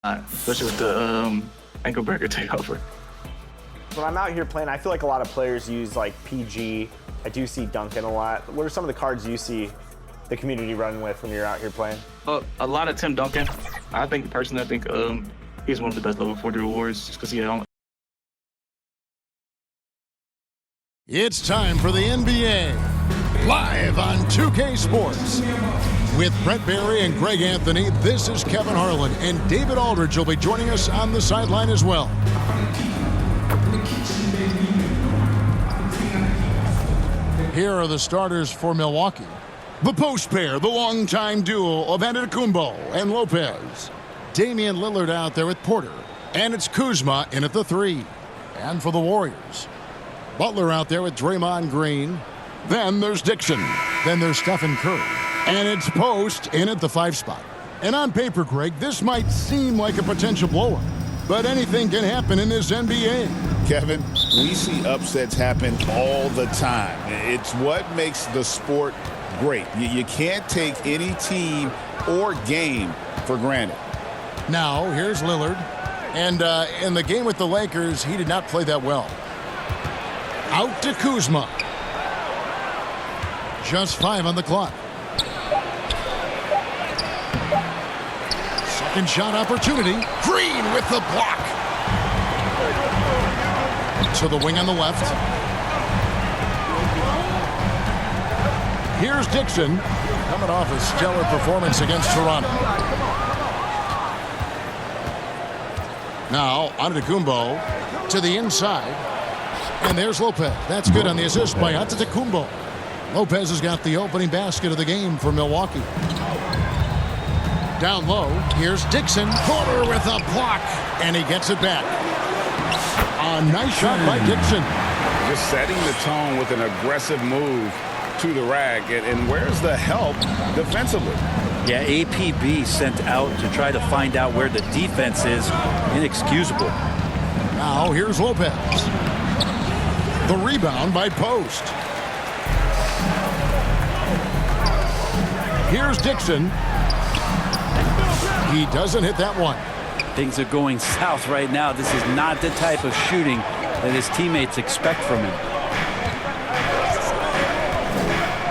especially with the ankle breaker takeover. When I'm out here playing, I feel like a lot of players use like PG. I do see Duncan a lot. What are some of the cards you see the community running with when you're out here playing? A lot of Tim Duncan. I think he's one of the best level 40 rewards just because he don't. It's time for the NBA, live on 2K Sports. With Brett Barry and Greg Anthony, this is Kevin Harlan, and David Aldridge will be joining us on the sideline as well. Here are the starters for Milwaukee. The post pair, the longtime duo of Antetokounmpo and Lopez. Damian Lillard out there with Porter, and it's Kuzma in at the 3. And for the Warriors, Butler out there with Draymond Green. Then there's Dixon. Then there's Stephen Curry. And it's Post in at the 5 spot. And on paper, Greg, this might seem like a potential blowout, but anything can happen in this NBA. Kevin, we see upsets happen all the time. It's what makes the sport great. You can't take any team or game for granted. Now, here's Lillard. And in the game with the Lakers, he did not play that well. Out to Kuzma. Just 5 on the clock. Second shot opportunity. Green with the block. To the wing on the left. Here's Dixon, coming off a stellar performance against Toronto. Now, Antetokounmpo to the inside. And there's Lopez. That's good on the assist by Antetokounmpo. Lopez has got the opening basket of the game for Milwaukee. Down low, here's Dixon. Porter with a block, and he gets it back. A nice shot by Dixon. Just setting the tone with an aggressive move to the rack. And where's the help defensively? Yeah, APB sent out to try to find out where the defense is. Inexcusable. Now here's Lopez. The rebound by Post. Here's Dixon. He doesn't hit that one. Things are going south right now. This is not the type of shooting that his teammates expect from him.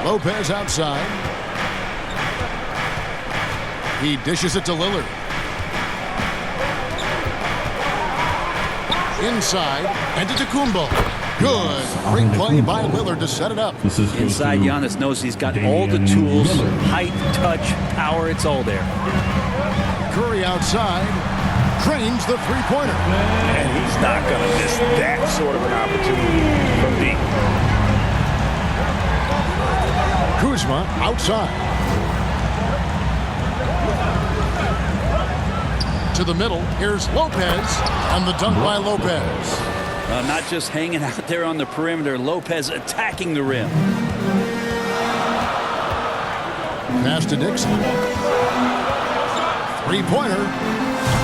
Lopez outside. He dishes it to Lillard. Inside, and to Antetokounmpo. Good. Great play by Lillard to set it up. Inside, Giannis knows he's got all the tools, height, touch, power, it's all there. Curry outside. Cranes the three-pointer. And he's not going to miss that sort of an opportunity from deep. Kuzma outside. To the middle. Here's Lopez. And the dunk by Lopez. Not just hanging out there on the perimeter. Lopez attacking the rim. Pass to Dixon. Three-pointer.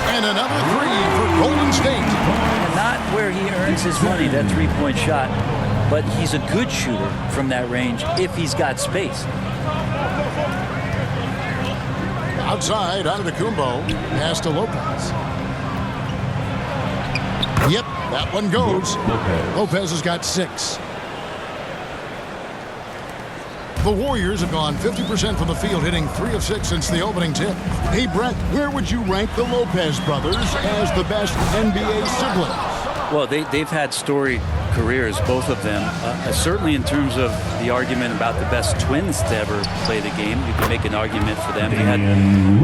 And another 3 for Golden State. And not where he earns his money, that three-point shot. But he's a good shooter from that range if he's got space. Outside, Antetokounmpo. Pass to Lopez. Yep, that one goes. Lopez has got 6. The Warriors have gone 50% from the field, hitting 3 of 6 since the opening tip. Hey, Brett, where would you rank the Lopez brothers as the best NBA siblings? Well, they've had storied careers, both of them. Certainly in terms of the argument about the best twins to ever play the game, you can make an argument for them. You had,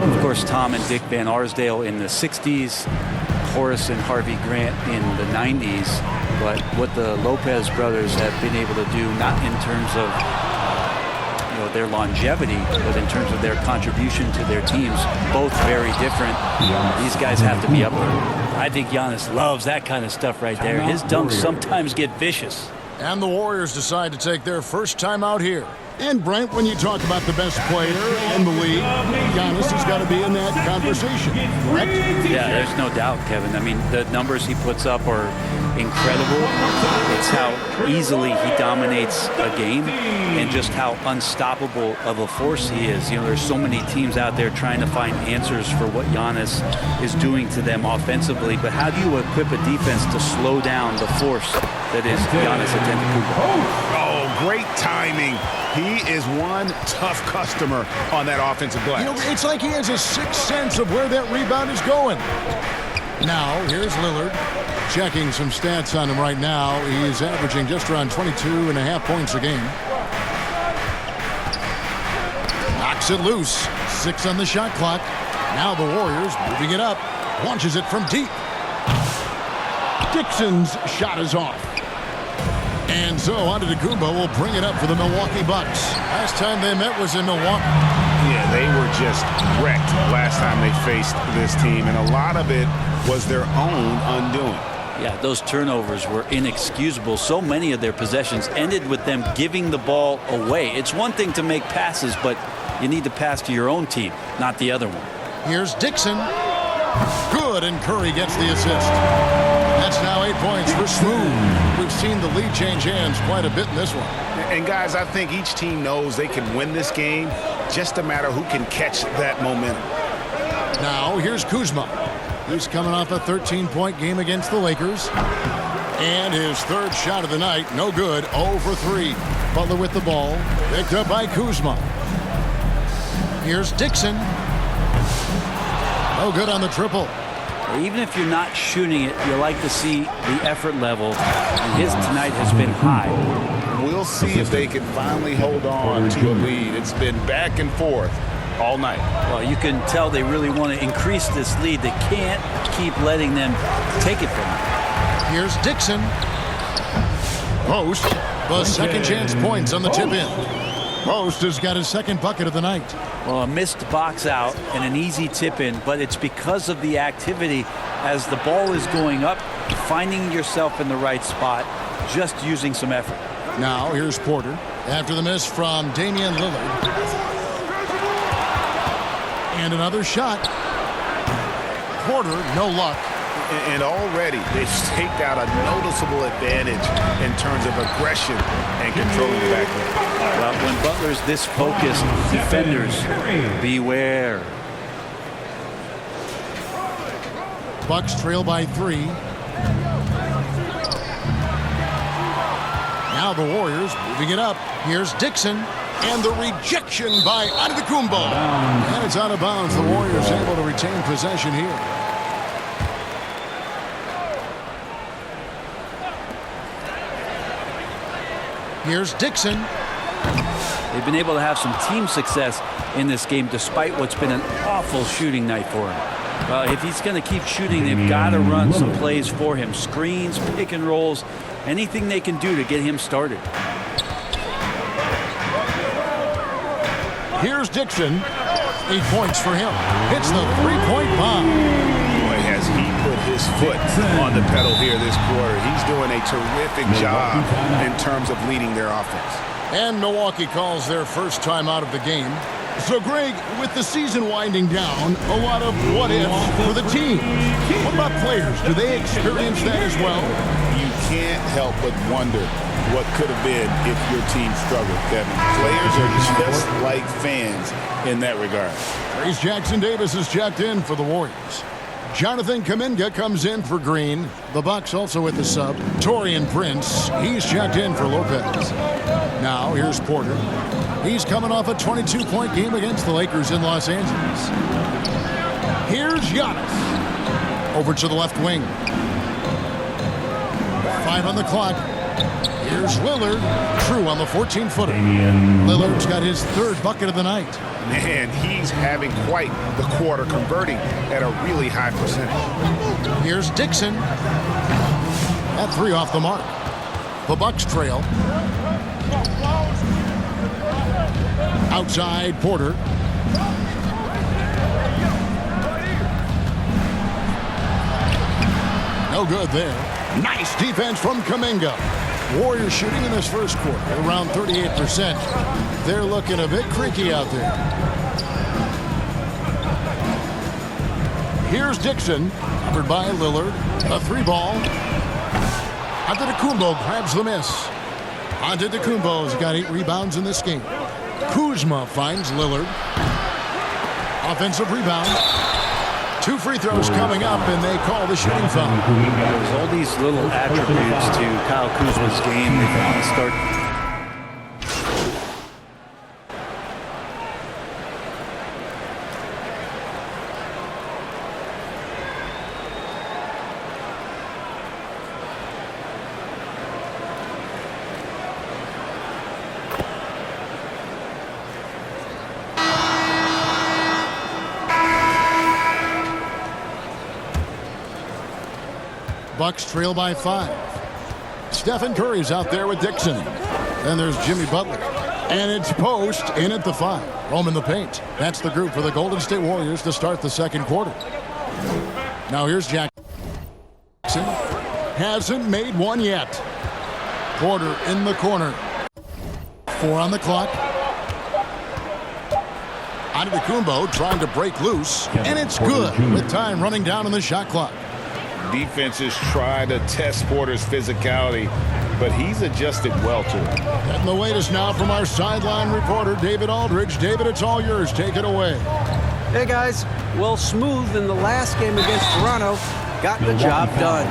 of course, Tom and Dick Van Arsdale in the 60s, Horace and Harvey Grant in the 90s. But what the Lopez brothers have been able to do, not in terms of their longevity, but in terms of their contribution to their teams, both very different. These guys have to be up there. I think Giannis loves that kind of stuff right there. His dunks sometimes get vicious. And the Warriors decide to take their first time out here And Brent, when you talk about the best player in the league, Giannis has got to be in that conversation, correct? Yeah, there's no doubt, Kevin. I mean, the numbers he puts up are incredible. It's how easily he dominates a game and just how unstoppable of a force he is. You know, there's so many teams out there trying to find answers for what Giannis is doing to them offensively, but how do you equip a defense to slow down the force that is Giannis Antetokounmpo? Oh, great timing. He is one tough customer on that offensive glass. You know, it's like he has a sixth sense of where that rebound is going. Now, here's Lillard. Checking some stats on him right now. He is averaging just around 22.5 points a game. Knocks it loose. 6 on the shot clock. Now the Warriors moving it up. Launches it from deep. Dixon's shot is off. And so Antetokounmpo will bring it up for the Milwaukee Bucks. Last time they met was in Milwaukee. Yeah, they were just wrecked last time they faced this team, and a lot of it was their own undoing. Yeah, those turnovers were inexcusable. So many of their possessions ended with them giving the ball away. It's one thing to make passes, but you need to pass to your own team, not the other one. Here's Dixon. Good, and Curry gets the assist. That's now 8 points for Smooth. We've seen the lead change hands quite a bit in this one. And guys, I think each team knows they can win this game, just a matter who can catch that momentum. Now here's Kuzma. He's coming off a 13-point game against the Lakers. And his third shot of the night, no good, 0 for 3. Butler with the ball, picked up by Kuzma. Here's Dixon. No good on the triple. Even if you're not shooting it, you like to see the effort level, and his tonight has been high. We'll see if they can finally hold on to a lead. It's been back and forth all night. Well, you can tell they really want to increase this lead. They can't keep letting them take it from them. Here's Dixon. Post. The second chance points on the tip in. Post has got his second bucket of the night. Well, a missed box out and an easy tip in, but it's because of the activity as the ball is going up, finding yourself in the right spot, just using some effort. Now here's Porter after the miss from Damian Lillard. And another shot. Porter, no luck. And already they've staked out a noticeable advantage in terms of aggression and controlling the backcourt. Well, when Butler's this focused, defenders, beware. Bucks trail by 3. Now the Warriors moving it up. Here's Dixon. And the rejection by Antetokounmpo. And it's out of bounds. The Warriors able to retain possession here. Here's Dixon. They've been able to have some team success in this game despite what's been an awful shooting night for him. Well, if he's going to keep shooting, they've got to run some plays for him. Screens, pick and rolls, anything they can do to get him started. Here's Dixon. 8 points for him. Hits the three-point bomb. Boy, has he put his foot on the pedal here this quarter. He's doing a terrific job in terms of leading their offense. And Milwaukee calls their first time out of the game. So, Greg, with the season winding down, a lot of what-ifs for the team. What about players? Do they experience that as well? You can't help but wonder what could have been if your team struggled, Kevin. Players are just like fans in that regard. Trace Jackson-Davis is checked in for the Warriors. Jonathan Kuminga comes in for Green. The Bucks also with the sub. Taurean Prince, he's checked in for Lopez. Now here's Porter. He's coming off a 22-point game against the Lakers in Los Angeles. Here's Giannis. Over to the left wing. 5 on the clock. Here's Lillard. True on the 14-footer. Lillard's got his third bucket of the night. Man, he's having quite the quarter, converting at a really high percentage. Here's Dixon. That 3 off the mark. The Bucks trail. Outside Porter. No good there. Nice defense from Kuminga. Warriors shooting in this first quarter around 38%. They're looking a bit creaky out there. Here's Dixon, covered by Lillard. A three ball. Antetokounmpo grabs the miss. Antetokounmpo's got 8 rebounds in this game. Kuzma finds Lillard. Offensive rebound. 2 free throws coming up, and they call the shooting foul. There's all these little attributes to Kyle Kuzma's game that start. Bucks trail by 5. Stephen Curry's out there with Dixon. Then there's Jimmy Butler. And it's Post in at the 5. Roam in the paint. That's the group for the Golden State Warriors to start the second quarter. Now here's Jackson. Hasn't made one yet. Porter in the corner. 4 on the clock. Antetokounmpo trying to break loose. And it's good with time running down on the shot clock. Defenses try to test Porter's physicality, but he's adjusted well to it. Getting the latest now from our sideline reporter, David Aldridge. David, it's all yours. Take it away. Hey, guys. Well, Smooth in the last game against Toronto got the job done.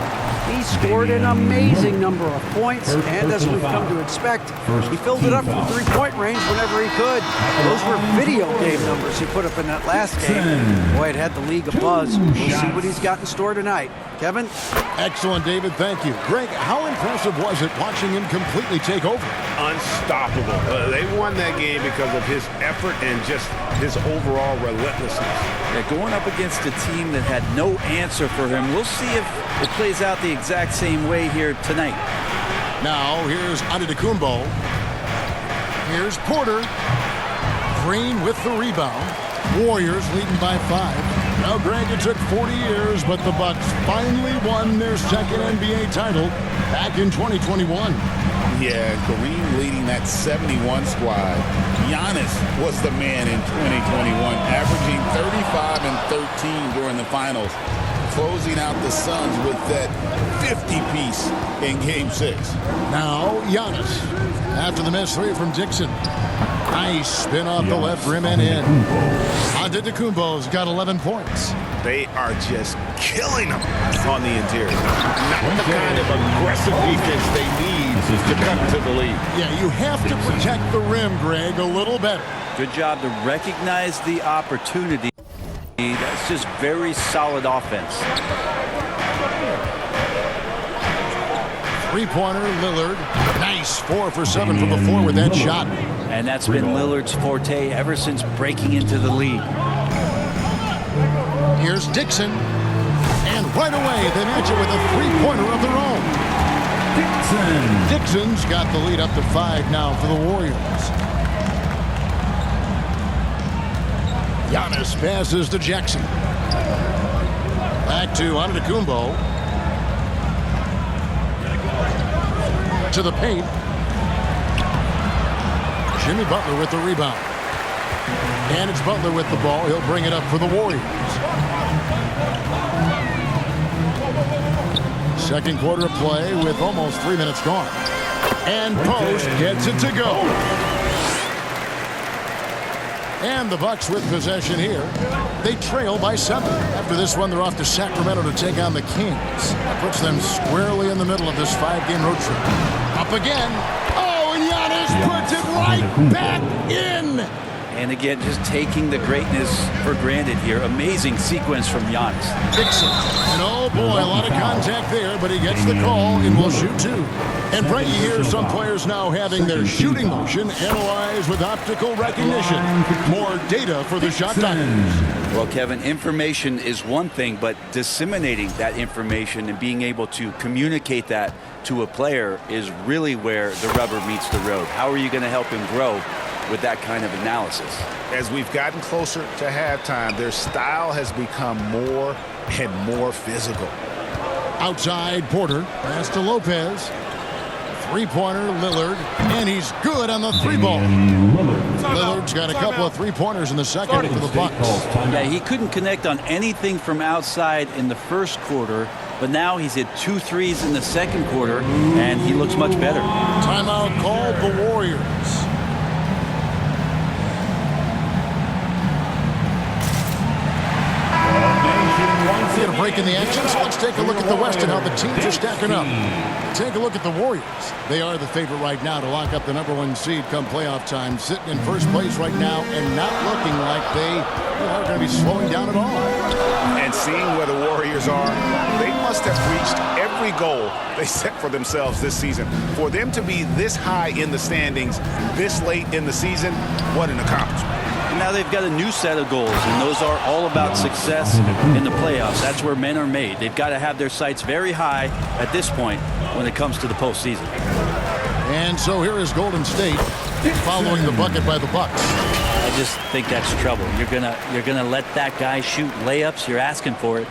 He scored an amazing number of points, and as we've come to expect, he filled it up from three-point range whenever he could. Those were video game numbers he put up in that last game. Boy, it had the league abuzz. We'll see what he's got in store tonight. Kevin? Excellent, David. Thank you. Greg, how impressive was it watching him completely take over? Unstoppable. They won that game because of his effort and just his overall relentlessness. Yeah, going up against a team that had no answer for him. We'll see if it plays out the exact same way here tonight. Now, here's Antetokounmpo. Here's Porter. Green with the rebound. Warriors leading by 5. Now, Greg, it took 40 years, but the Bucks finally won their second NBA title back in 2021. Yeah, Kareem leading that 71 squad. Giannis was the man in 2021, averaging 35 and 13 during the finals, closing out the Suns with that 50-piece in Game 6. Now, Giannis, after the missed 3 from Dixon. Nice spin off the left rim and in. Antetokounmpo's got 11 points. They are just killing them on the interior. Not the kind of aggressive defense they need to come to the lead. Yeah, you have to protect the rim, Greg, a little better. Good job to recognize the opportunity. That's just very solid offense. Three-pointer, Lillard. Nice, 4 for 7 from the floor with that shot. And that's been Lillard's forte ever since breaking into the league. Here's Dixon. And right away, they match it with a three-pointer of their own. Dixon's got the lead up to 5 now for the Warriors. Giannis passes to Jackson. Back to Antetokounmpo. To the paint. Jimmy Butler with the rebound. And it's Butler with the ball. He'll bring it up for the Warriors. Second quarter of play with almost 3 minutes gone. And Post gets it to go. And the Bucks with possession here. They trail by 7. After this one, they're off to Sacramento to take on the Kings. That puts them squarely in the middle of this 5-game road trip. Up again. Oh, and Giannis puts it right back in. And again, just taking the greatness for granted here. Amazing sequence from Giannis. Dixon. And oh boy, a lot of contact there, but he gets the call and will shoot 2. And Brett, you hear some players now having their shooting motion analyzed with optical recognition. More data for the shot doctors. Well, Kevin, information is one thing, but disseminating that information and being able to communicate that to a player is really where the rubber meets the road. How are you going to help him grow with that kind of analysis? As we've gotten closer to halftime, their style has become more and more physical. Outside, Porter. Pass to Lopez. Three-pointer, Lillard, and he's good on the three ball. Lillard's got a couple of three-pointers in the second for the Bucks. Yeah, he couldn't connect on anything from outside in the first quarter, but now he's hit 2 threes in the second quarter, and he looks much better. Timeout called the Warriors. Get a break in the action, so let's take a look at the West and how the teams are stacking up. Take a look at the Warriors. They are the favorite right now to lock up the #1 seed come playoff time, sitting in first place right now and not looking like they are going to be slowing down at all. And seeing where the Warriors are, they must have reached every goal they set for themselves this season. For them to be this high in the standings this late in the season, what an accomplishment. Now they've got a new set of goals, and those are all about success in the playoffs. That's where men are made. They've got to have their sights very high at this point when it comes to the postseason. And so here is Golden State following the bucket by the Bucks. I just think that's trouble. You're gonna let that guy shoot layups. You're asking for it.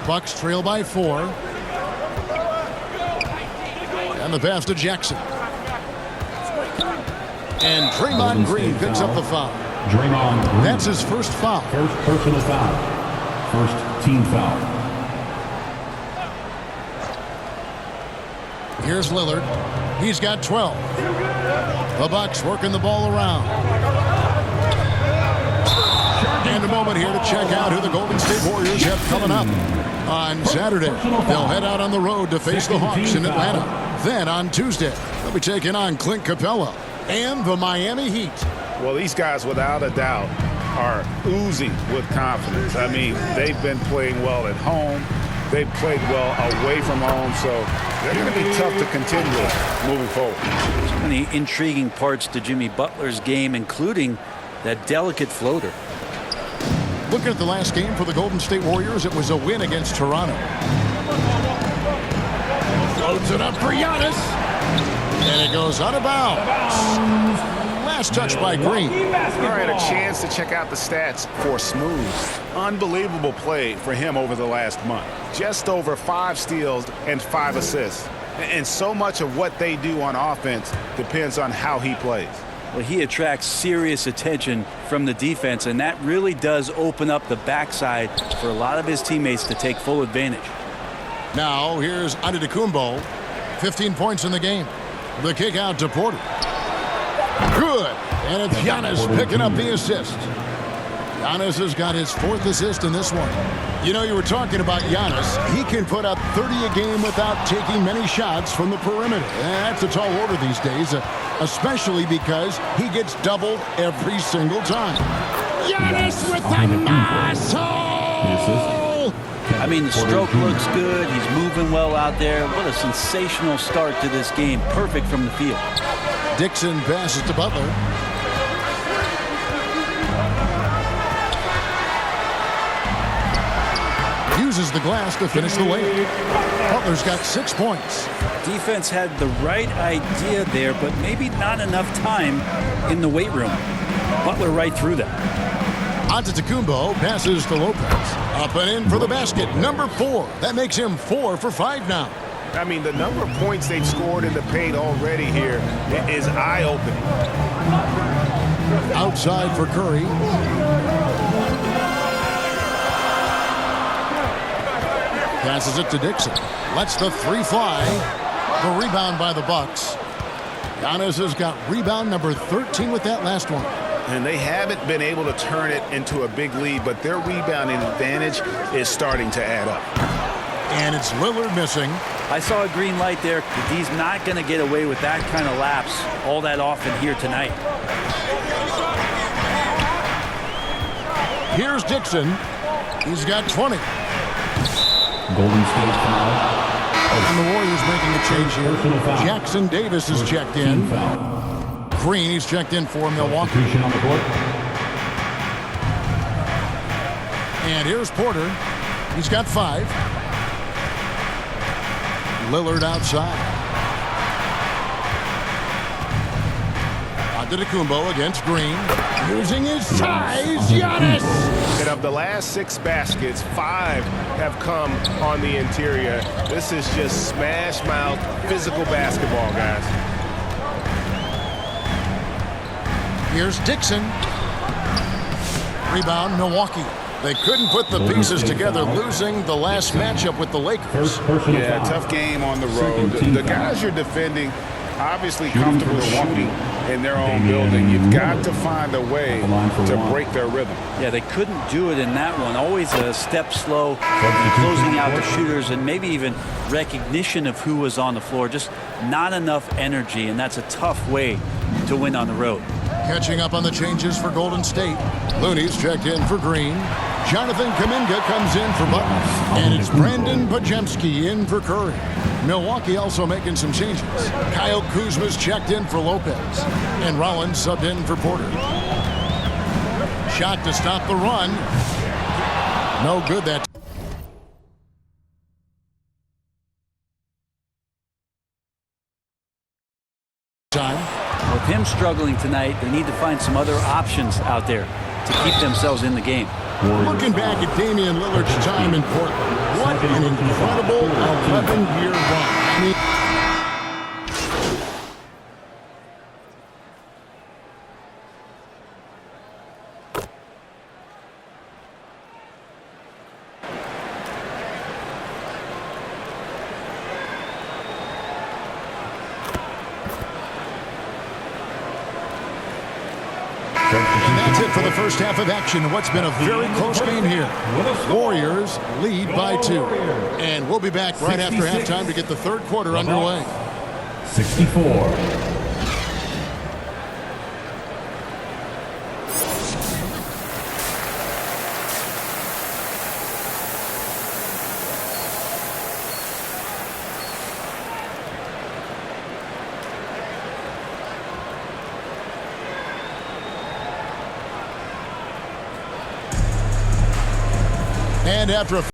Bucks trail by 4. And the pass to Jackson. And Draymond Green picks up the foul. Draymond Green. That's his first foul. First personal foul. First team foul. Here's Lillard. He's got 12. The Bucks working the ball around. And a moment here to check out who the Golden State Warriors have coming up. On Saturday, they'll head out on the road to face the Hawks in Atlanta. Then on Tuesday, they'll be taking on Clint Capella and the Miami Heat. Well, these guys, without a doubt, are oozing with confidence. I mean, they've been playing well at home. They've played well away from home, so they're going to be tough to contend with moving forward. There's many intriguing parts to Jimmy Butler's game, including that delicate floater. Looking at the last game for the Golden State Warriors, it was a win against Toronto. Floats it up for Giannis. And it goes out of bounds. Last touch by Green. All right, a chance to check out the stats for Smooth. Unbelievable play for him over the last month. Just over 5 steals and 5 assists. And so much of what they do on offense depends on how he plays. Well, he attracts serious attention from the defense, and that really does open up the backside for a lot of his teammates to take full advantage. Now, here's Antetokounmpo. 15 points in the game. The kick out to Porter. Good. And it's Giannis picking up the assist. Giannis has got his 4th assist in this one. You know, you were talking about Giannis. He can put up 30 a game without taking many shots from the perimeter. And that's a tall order these days, especially because he gets doubled every single time. Giannis with the muscle! I mean, the stroke looks good. He's moving well out there. What a sensational start to this game. Perfect from the field. Dixon passes to Butler. Uses the glass to finish the layup. Butler's got 6 points. Defense had the right idea there, but maybe not enough time in the weight room. Butler right through that. Antetokounmpo passes to Lopez. Up and in for the basket. Number 4. That makes him 4 for 5 now. I mean, the number of points they've scored in the paint already here is eye-opening. Outside for Curry. Passes it to Dixon. Lets the 3 fly. The rebound by the Bucks. Giannis has got rebound number 13 with that last one. And they haven't been able to turn it into a big lead, but their rebounding advantage is starting to add up. And it's Lillard missing. I saw a green light there. He's not going to get away with that kind of lapse all that often here tonight. Here's Dixon. He's got 20. Golden State foul. And the Warriors making a change here. Jackson Davis is checked in. Green, he's checked in for Milwaukee. On the court. And here's Porter. He's got 5. Lillard outside. Antetokounmpo against Green. Using his size, Giannis. And of the last 6 baskets, 5 have come on the interior. This is just smash mouth physical basketball, guys. Here's Dixon. Rebound, Milwaukee. They couldn't put the pieces together, losing the last matchup with the Lakers. Yeah, tough game on the road. The guys you're defending, obviously comfortable shooting in their own building. You've got to find a way to break their rhythm. Yeah, they couldn't do it in that one. Always a step slow in closing out the shooters and maybe even recognition of who was on the floor. Just not enough energy, and that's a tough way to win on the road. Catching up on the changes for Golden State. Looney's checked in for Green. Jonathan Kuminga comes in for Butler. And it's Brandon Pajemski in for Curry. Milwaukee also making some changes. Kyle Kuzma's checked in for Lopez. And Rollins subbed in for Porter. Shot to stop the run. No good that time. With him struggling tonight, they need to find some other options out there to keep themselves in the game. Looking back at Damian Lillard's time in Portland, what an incredible 11-year run. And that's it for the first half of action in what's been a very close game here. Warriors lead by 2. And we'll be back right after halftime to get the third quarter underway. 64. And after a